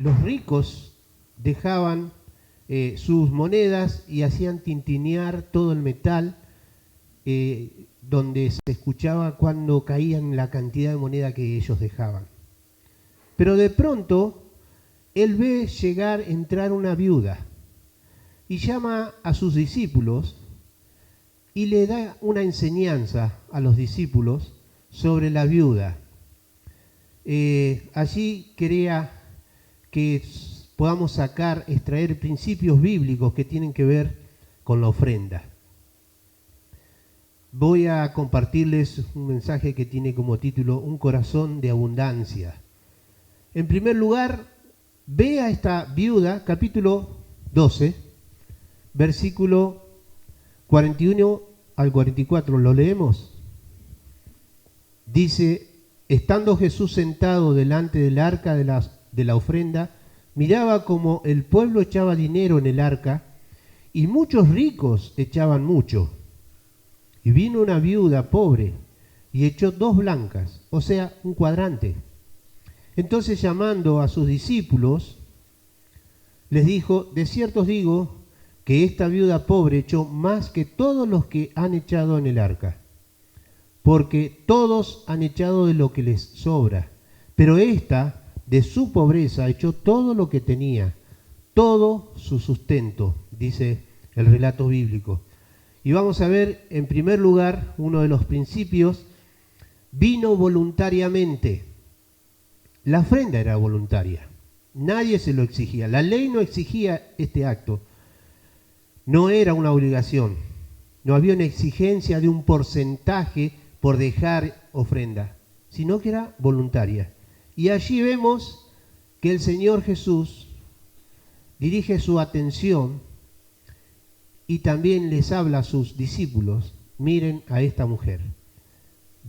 los ricos dejaban sus monedas y hacían tintinear todo el metal, donde se escuchaba cuando caían la cantidad de moneda que ellos dejaban. Pero de pronto él ve entrar una viuda y llama a sus discípulos y le da una enseñanza a los discípulos sobre la viuda. Allí quería que podamos extraer principios bíblicos que tienen que ver con la ofrenda. Voy a compartirles un mensaje que tiene como título Un corazón de abundancia. En primer lugar, ve a esta viuda, capítulo 12, versículo 41 al 44, ¿lo leemos? Dice: estando Jesús sentado delante del arca de la ofrenda, miraba como el pueblo echaba dinero en el arca, y muchos ricos echaban mucho. Y vino una viuda pobre y echó 2 blancas, o sea, un cuadrante. Entonces, llamando a sus discípulos, les dijo: de cierto os digo que esta viuda pobre echó más que todos los que han echado en el arca, porque todos han echado de lo que les sobra, pero esta de su pobreza echó todo lo que tenía, todo su sustento, dice el relato bíblico. Y vamos a ver, en primer lugar, uno de los principios: vino voluntariamente. La ofrenda era voluntaria, nadie se lo exigía, la ley no exigía este acto, no era una obligación, no había una exigencia de un porcentaje por dejar ofrenda, sino que era voluntaria. Y allí vemos que el Señor Jesús dirige su atención y también les habla a sus discípulos: miren a esta mujer.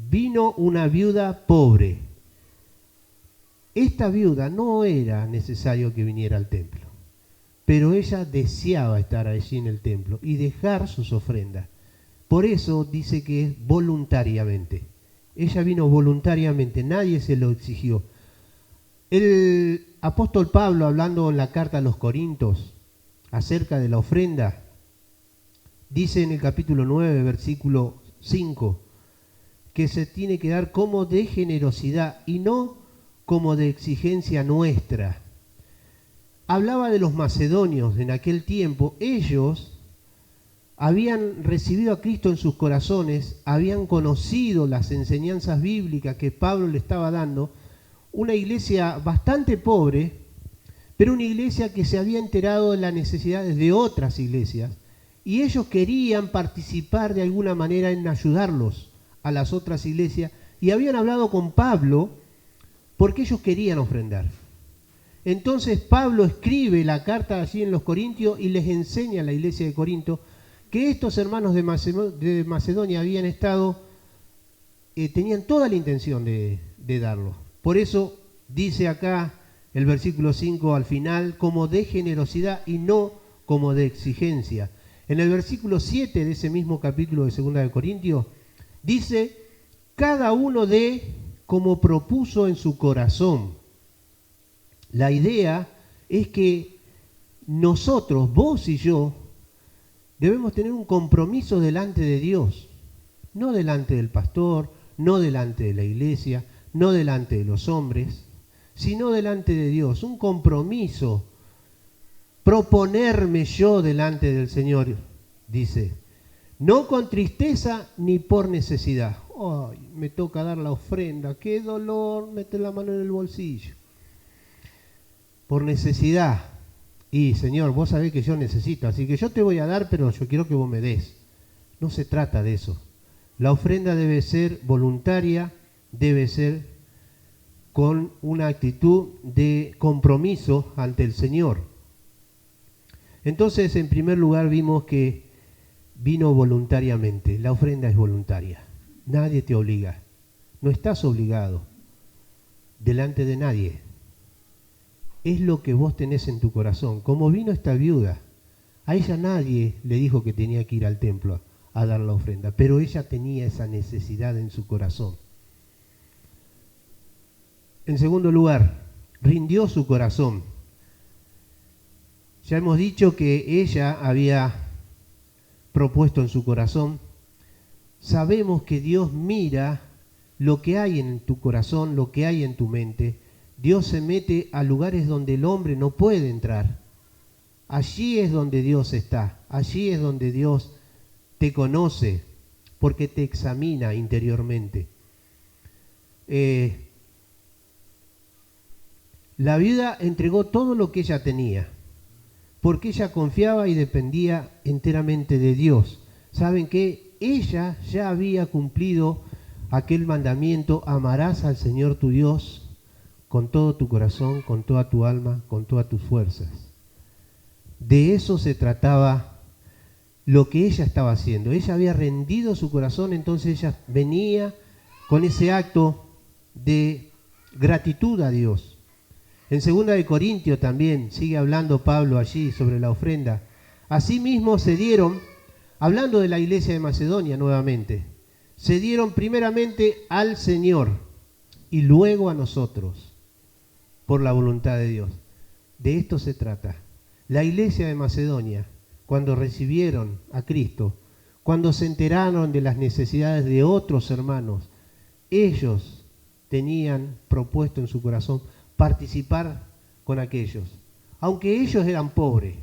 Vino una viuda pobre. Esta viuda no era necesario que viniera al templo, pero ella deseaba estar allí en el templo y dejar sus ofrendas. Por eso dice que es voluntariamente. Ella vino voluntariamente, nadie se lo exigió. El apóstol Pablo, hablando en la carta a los Corintios acerca de la ofrenda, dice en el capítulo 9, versículo 5, que se tiene que dar como de generosidad y no como de exigencia nuestra. Hablaba de los macedonios en aquel tiempo. Ellos habían recibido a Cristo en sus corazones, habían conocido las enseñanzas bíblicas que Pablo le estaba dando, una iglesia bastante pobre, pero una iglesia que se había enterado de las necesidades de otras iglesias, y ellos querían participar de alguna manera en ayudarlos a las otras iglesias, y habían hablado con Pablo porque ellos querían ofrendar. Entonces Pablo escribe la carta allí en los Corintios y les enseña a la iglesia de Corinto que estos hermanos de Macedonia habían estado, tenían toda la intención de darlo. Por eso dice acá el versículo 5 al final, como de generosidad y no como de exigencia. En el versículo 7 de ese mismo capítulo de 2 de Corintios dice: cada uno dé como propuso en su corazón. La idea es que nosotros, vos y yo, debemos tener un compromiso delante de Dios, no delante del pastor, no delante de la iglesia, no delante de los hombres, sino delante de Dios, un compromiso, proponerme yo delante del Señor, dice, no con tristeza ni por necesidad. Ay, me toca dar la ofrenda, qué dolor, meter la mano en el bolsillo. Por necesidad. Y Señor, vos sabés que yo necesito, así que yo te voy a dar, pero yo quiero que vos me des. No se trata de eso. La ofrenda debe ser voluntaria, debe ser con una actitud de compromiso ante el Señor. Entonces, en primer lugar, vimos que vino voluntariamente. La ofrenda es voluntaria. Nadie te obliga. No estás obligado delante de nadie. Es lo que vos tenés en tu corazón. Como vino esta viuda, a ella nadie le dijo que tenía que ir al templo a dar la ofrenda, pero ella tenía esa necesidad en su corazón. En segundo lugar, rindió su corazón. Ya hemos dicho que ella había propuesto en su corazón. Sabemos que Dios mira lo que hay en tu corazón, lo que hay en tu mente. Dios se mete a lugares donde el hombre no puede entrar. Allí es donde Dios está, allí es donde Dios te conoce, porque te examina interiormente. La viuda entregó todo lo que ella tenía, porque ella confiaba y dependía enteramente de Dios. ¿Saben qué? Ella ya había cumplido aquel mandamiento: amarás al Señor tu Dios con todo tu corazón, con toda tu alma, con todas tus fuerzas. De eso se trataba lo que ella estaba haciendo. Ella había rendido su corazón, entonces ella venía con ese acto de gratitud a Dios. En 2 de Corintios también sigue hablando Pablo allí sobre la ofrenda. Asimismo se dieron, hablando de la iglesia de Macedonia nuevamente, se dieron primeramente al Señor y luego a nosotros, por la voluntad de Dios. De esto se trata. La iglesia de Macedonia, cuando recibieron a Cristo, cuando se enteraron de las necesidades de otros hermanos, ellos tenían propuesto en su corazón participar con aquellos, aunque ellos eran pobres,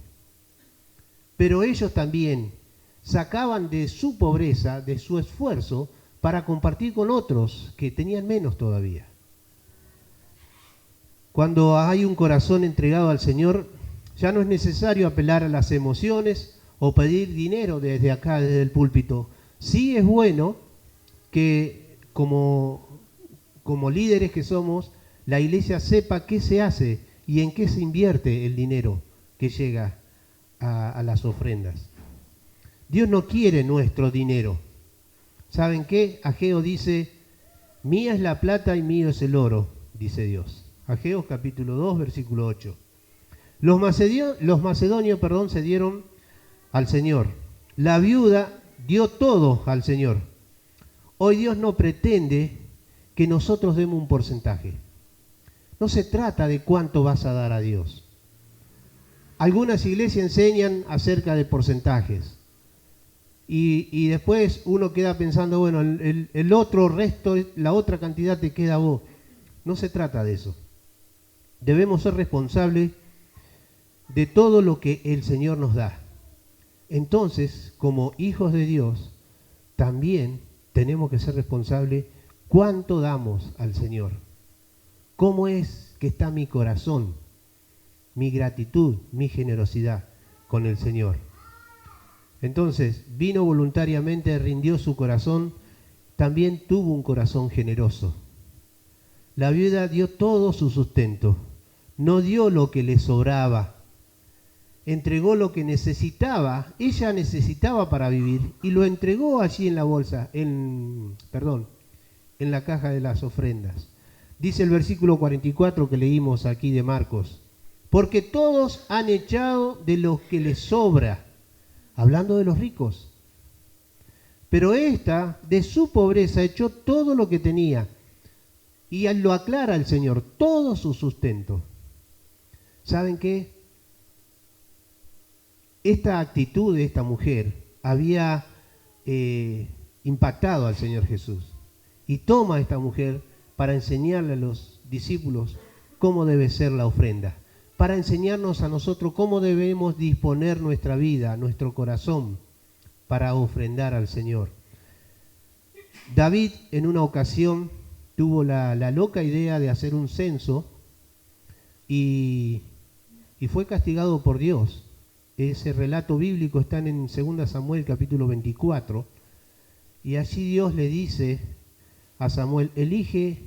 pero ellos también sacaban de su pobreza, de su esfuerzo, para compartir con otros que tenían menos todavía. Cuando hay un corazón entregado al Señor, ya no es necesario apelar a las emociones o pedir dinero desde acá, desde el púlpito. Sí es bueno que como líderes que somos, la iglesia sepa qué se hace y en qué se invierte el dinero que llega a las ofrendas. Dios no quiere nuestro dinero. ¿Saben qué? Ageo dice: mía es la plata y mío es el oro, dice Dios. Ageo capítulo 2, versículo 8. Los macedonios, se dieron al Señor. La viuda dio todo al Señor. Hoy Dios no pretende que nosotros demos un porcentaje. No se trata de cuánto vas a dar a Dios. Algunas iglesias enseñan acerca de porcentajes. Y después uno queda pensando, bueno, el otro resto, la otra cantidad te queda a vos. No se trata de eso. Debemos ser responsables de todo lo que el Señor nos da. Entonces, como hijos de Dios, también tenemos que ser responsables cuánto damos al Señor. ¿Cómo es que está mi corazón, mi gratitud, mi generosidad con el Señor? Entonces, vino voluntariamente, rindió su corazón, también tuvo un corazón generoso. La viuda dio todo su sustento, no dio lo que le sobraba, entregó lo que necesitaba, ella necesitaba para vivir, y lo entregó allí en la bolsa, en la caja de las ofrendas. Dice el versículo 44 que leímos aquí de Marcos: porque todos han echado de lo que les sobra, hablando de los ricos, pero esta de su pobreza echó todo lo que tenía, y lo aclara el Señor, todo su sustento. ¿Saben qué? Esta actitud de esta mujer había impactado al Señor Jesús, y toma a esta mujer para enseñarle a los discípulos cómo debe ser la ofrenda, para enseñarnos a nosotros cómo debemos disponer nuestra vida, nuestro corazón, para ofrendar al Señor. David en una ocasión tuvo la loca idea de hacer un censo y fue castigado por Dios. Ese relato bíblico está en 2 Samuel capítulo 24, y allí Dios le dice a Samuel: elige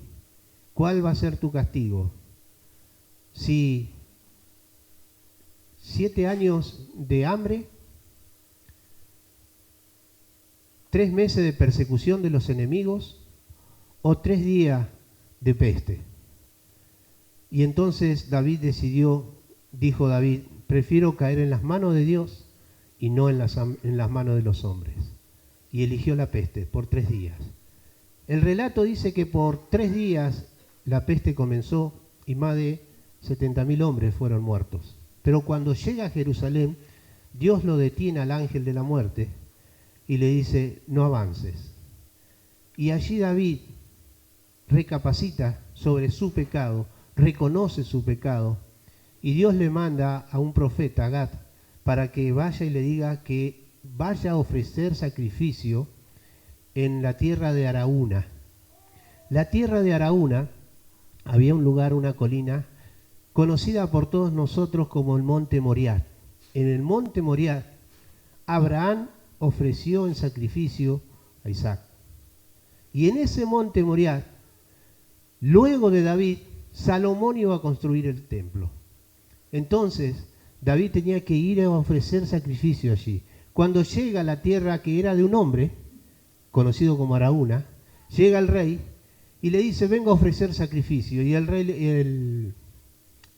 cuál va a ser tu castigo. Si 7 años de hambre, 3 meses de persecución de los enemigos, o 3 días de peste. Y entonces dijo David: prefiero caer en las manos de Dios y no en las manos de los hombres. Y eligió la peste por 3 días. El relato dice que por 3 días la peste comenzó y más de 70.000 hombres fueron muertos. Pero cuando llega a Jerusalén, Dios lo detiene al ángel de la muerte y le dice, no avances. Y allí David recapacita sobre su pecado, reconoce su pecado, y Dios le manda a un profeta, Gad, para que vaya y le diga que vaya a ofrecer sacrificio en la tierra de Araúna. La tierra de Araúna, había un lugar, una colina, conocida por todos nosotros como el Monte Moriah. En el Monte Moriah, Abraham ofreció en sacrificio a Isaac. Y en ese Monte Moriah, luego de David, Salomón iba a construir el templo. Entonces, David tenía que ir a ofrecer sacrificio allí. Cuando llega a la tierra que era de un hombre, conocido como Araúna, llega el rey y le dice, vengo a ofrecer sacrificio. Y el rey,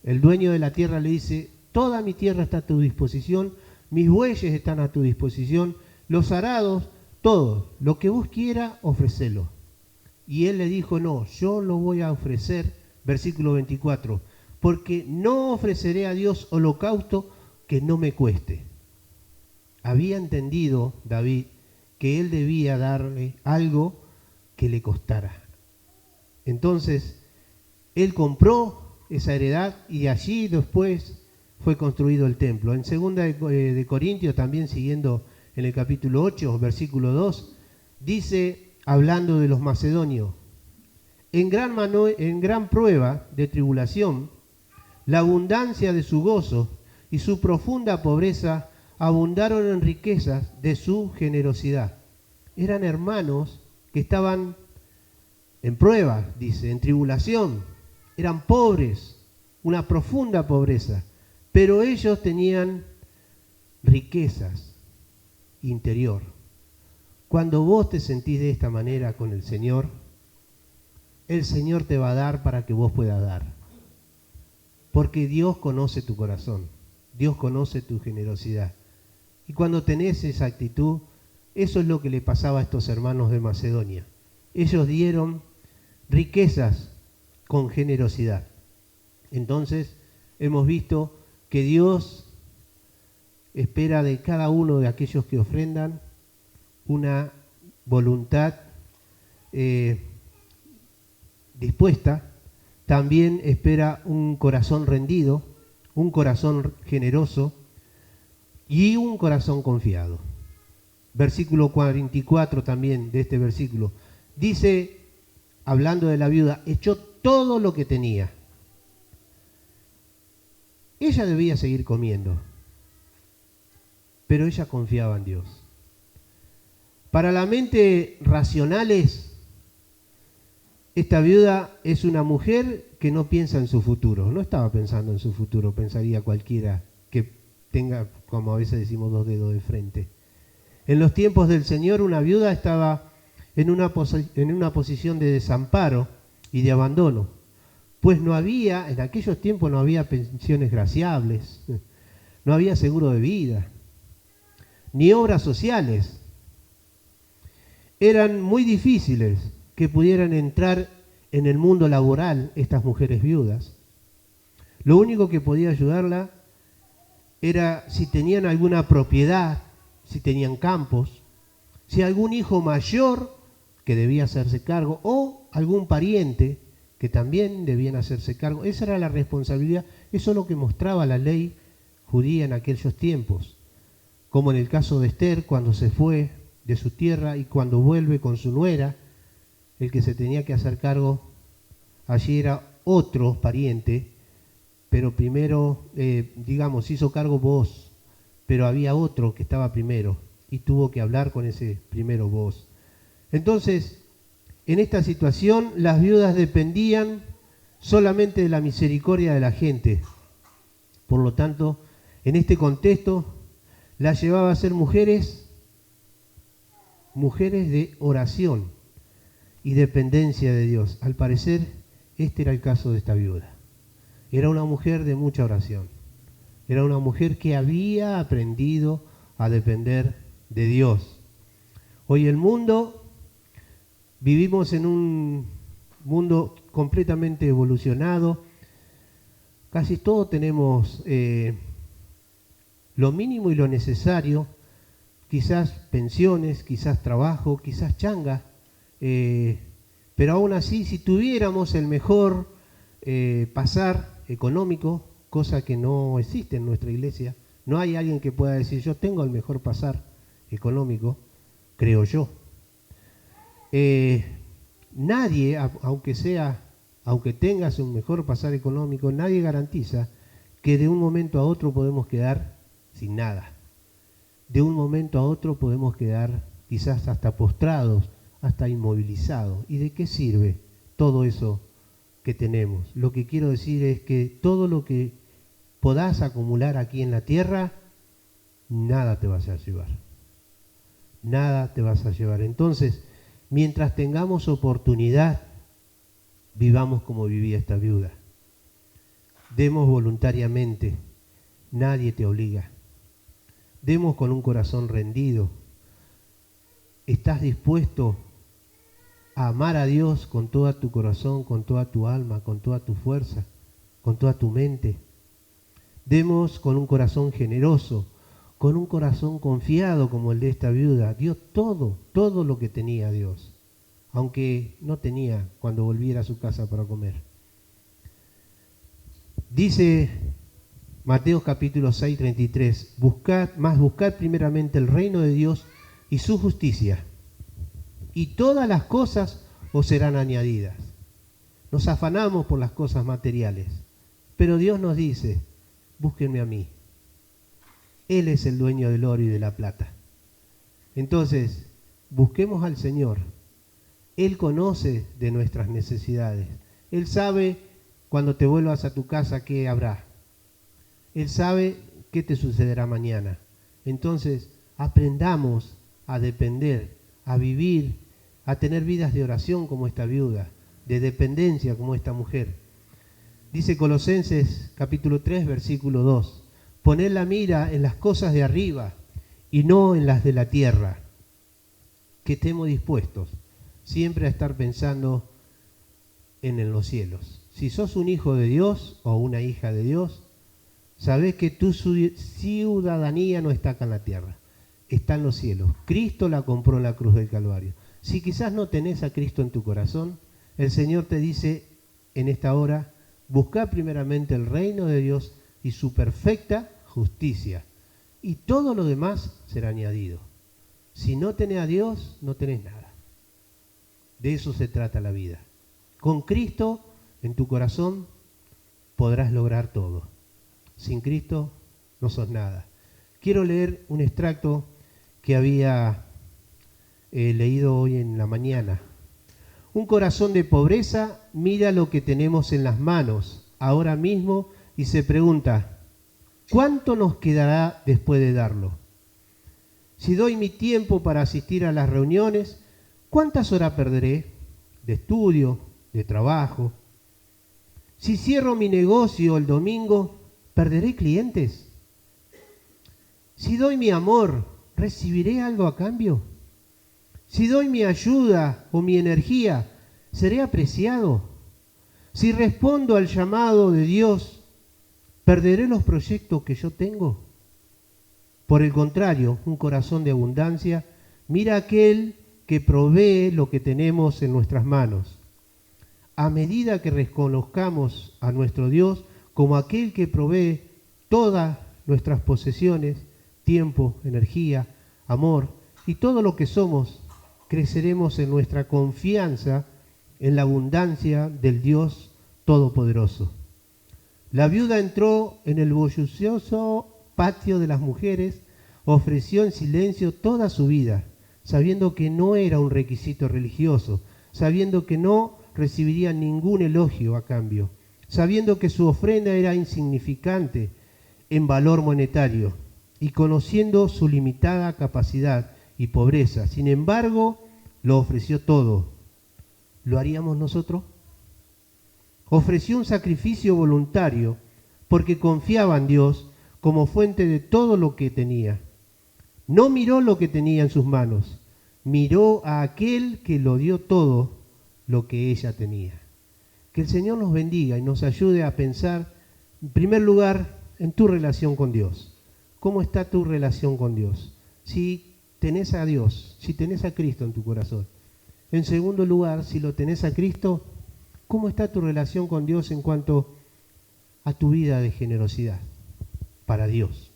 el dueño de la tierra le dice, toda mi tierra está a tu disposición, mis bueyes están a tu disposición, los arados, todo, lo que vos quieras, ofrecelo. Y él le dijo, no, yo lo voy a ofrecer, versículo 24, porque no ofreceré a Dios holocausto que no me cueste. Había entendido David que él debía darle algo que le costara. Entonces, él compró esa heredad y allí después fue construido el templo. En 2 de Corintios, también siguiendo en el capítulo 8, versículo 2, dice, hablando de los macedonios, en gran prueba de tribulación, la abundancia de su gozo y su profunda pobreza abundaron en riquezas de su generosidad. Eran hermanos que estaban en prueba, dice, en tribulación. Eran pobres, una profunda pobreza, pero ellos tenían riquezas interior. Cuando vos te sentís de esta manera con el Señor te va a dar para que vos puedas dar. Porque Dios conoce tu corazón, Dios conoce tu generosidad. Y cuando tenés esa actitud, eso es lo que le pasaba a estos hermanos de Macedonia. Ellos dieron riquezas con generosidad. Entonces, hemos visto que Dios espera de cada uno de aquellos que ofrendan una voluntad dispuesta. También espera un corazón rendido, un corazón generoso y un corazón confiado. Versículo 44 también de este versículo. Dice, hablando de la viuda, echó todo lo que tenía. Ella debía seguir comiendo, pero ella confiaba en Dios. Para la mente racionales, esta viuda es una mujer que no piensa en su futuro. No estaba pensando en su futuro, pensaría cualquiera que tenga, como a veces decimos, dos dedos de frente. En los tiempos del Señor, una viuda estaba en una posición de desamparo y de abandono, pues no había, en aquellos tiempos no había pensiones graciables, no había seguro de vida, ni obras sociales. Eran muy difíciles que pudieran entrar en el mundo laboral estas mujeres viudas. Lo único que podía ayudarla era si tenían alguna propiedad, si tenían campos, si algún hijo mayor que debía hacerse cargo o algún pariente que también debían hacerse cargo. Esa era la responsabilidad, eso es lo que mostraba la ley judía en aquellos tiempos, como en el caso de Esther, cuando se fue de su tierra y cuando vuelve con su nuera, el que se tenía que hacer cargo allí era otro pariente, pero primero, hizo cargo vos, pero había otro que estaba primero y tuvo que hablar con ese primero vos. Entonces, en esta situación, las viudas dependían solamente de la misericordia de la gente. Por lo tanto, en este contexto, las llevaba a ser mujeres de oración y dependencia de Dios. Al parecer, este era el caso de esta viuda. Era una mujer de mucha oración. Era una mujer que había aprendido a depender de Dios. Hoy vivimos en un mundo completamente evolucionado. Casi todos tenemos lo mínimo y lo necesario, quizás pensiones, quizás trabajo, quizás changa, pero aún así, si tuviéramos el mejor pasar económico, cosa que no existe en nuestra iglesia, no hay alguien que pueda decir yo tengo el mejor pasar económico, creo yo. Nadie, aunque tengas un mejor pasar económico, nadie garantiza que de un momento a otro podemos quedar sin nada. De un momento a otro podemos quedar quizás hasta postrados, hasta inmovilizados. ¿Y de qué sirve todo eso que tenemos? Lo que quiero decir es que todo lo que podás acumular aquí en la tierra, nada te vas a llevar. Nada te vas a llevar. Entonces, mientras tengamos oportunidad, vivamos como vivía esta viuda. Demos voluntariamente, nadie te obliga. Demos con un corazón rendido. ¿Estás dispuesto a amar a Dios con todo tu corazón, con toda tu alma, con toda tu fuerza, con toda tu mente? Demos con un corazón generoso, con un corazón confiado como el de esta viuda. Dio todo lo que tenía Dios, aunque no tenía cuando volviera a su casa para comer. Dice Mateo capítulo 6, 33, buscad primeramente el reino de Dios y su justicia, y todas las cosas os serán añadidas. Nos afanamos por las cosas materiales, pero Dios nos dice, búsquenme a mí. Él es el dueño del oro y de la plata. Entonces, busquemos al Señor. Él conoce de nuestras necesidades. Él sabe cuando te vuelvas a tu casa qué habrá. Él sabe qué te sucederá mañana. Entonces, aprendamos a depender, a vivir, a tener vidas de oración como esta viuda, de dependencia como esta mujer. Dice Colosenses capítulo 3, versículo 2, poned la mira en las cosas de arriba y no en las de la tierra. Que estemos dispuestos siempre a estar pensando en los cielos. Si sos un hijo de Dios o una hija de Dios, sabés que tu ciudadanía no está acá en la tierra, está en los cielos. Cristo la compró en la cruz del Calvario. Si quizás no tenés a Cristo en tu corazón, el Señor te dice en esta hora, buscá primeramente el reino de Dios y su perfecta justicia, y todo lo demás será añadido. Si no tenés a Dios, no tenés nada. De eso se trata la vida. Con Cristo en tu corazón podrás lograr todo. Sin Cristo no sos nada. Quiero leer un extracto que había leído hoy en la mañana. Un corazón de pobreza mira lo que tenemos en las manos ahora mismo y se pregunta, ¿cuánto nos quedará después de darlo? Si doy mi tiempo para asistir a las reuniones, ¿cuántas horas perderé de estudio, de trabajo? Si cierro mi negocio el domingo, ¿perderé clientes? Si doy mi amor, ¿recibiré algo a cambio? Si doy mi ayuda o mi energía, ¿seré apreciado? Si respondo al llamado de Dios, ¿perderé los proyectos que yo tengo? Por el contrario, un corazón de abundancia mira a aquel que provee lo que tenemos en nuestras manos. A medida que reconozcamos a nuestro Dios como aquel que provee todas nuestras posesiones, tiempo, energía, amor y todo lo que somos, creceremos en nuestra confianza en la abundancia del Dios Todopoderoso. La viuda entró en el bullicioso patio de las mujeres, ofreció en silencio toda su vida, sabiendo que no era un requisito religioso, sabiendo que no recibiría ningún elogio a cambio, sabiendo que su ofrenda era insignificante en valor monetario y conociendo su limitada capacidad y pobreza. Sin embargo, lo ofreció todo. ¿Lo haríamos nosotros? Ofreció un sacrificio voluntario porque confiaba en Dios como fuente de todo lo que tenía. No miró lo que tenía en sus manos, miró a aquel que lo dio todo lo que ella tenía. Que el Señor nos bendiga y nos ayude a pensar, en primer lugar, en tu relación con Dios. ¿cómo está tu relación con Dios? Si tenés a Dios, si tenés a Cristo en tu corazón. En segundo lugar, si lo tenés a Cristo, ¿cómo está tu relación con Dios en cuanto a tu vida de generosidad para Dios?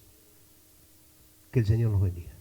Que el Señor nos bendiga.